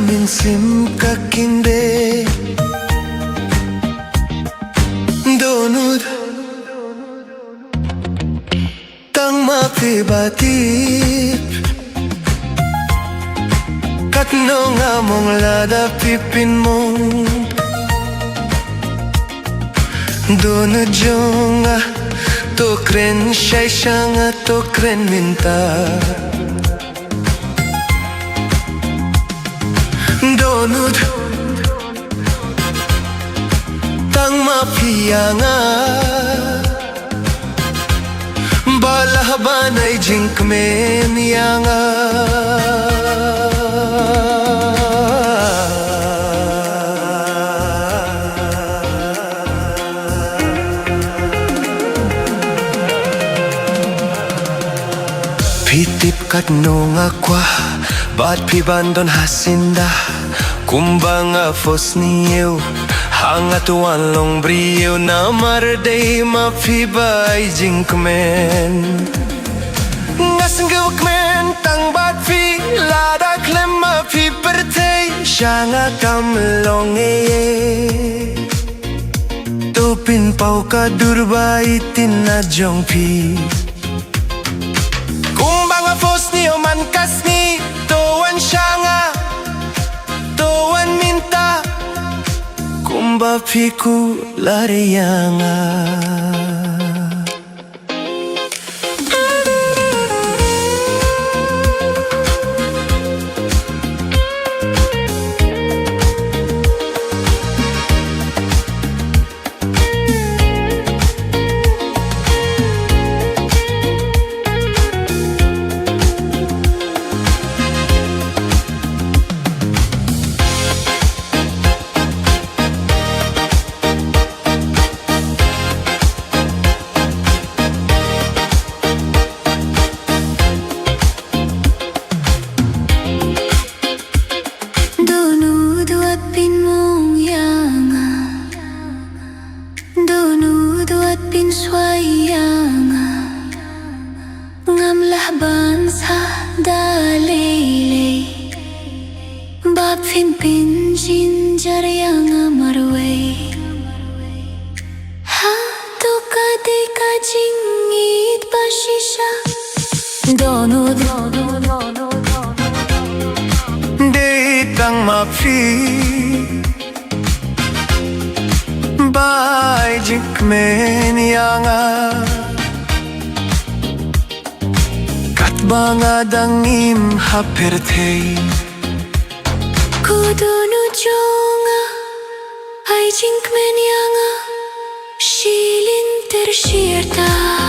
minsim kakinde Dohnud Tang mapibatip Katno nga mong ladapipin mong Dohnud Jong to kren siya'y siya nga to kren minta Dohnud Tang mapia nga Balahaban ay jinkmen nga Pitip katno nga kwa Ba't pibandon hasinda Kumbang afos niyo Hanga tuan long brio na marday mapibay jinkmen Ngasang gawakmen tang bat fi Lada klem mapipertay Siya nga kamlong Tupin pau ka durbay tinadjong pi Kumbang afos niyo man kasni Tuan siya nga Tuan minta Kumba piku lariyanga Ban sa dalay Bap pin jin jaryang marway Ha to ka de ka jingit bashisha Dohnud Ditang mapi Bay jinkmen nga Banga dangim hapertay Dohnud Jong ay jinkmen nga Shilin ter shirta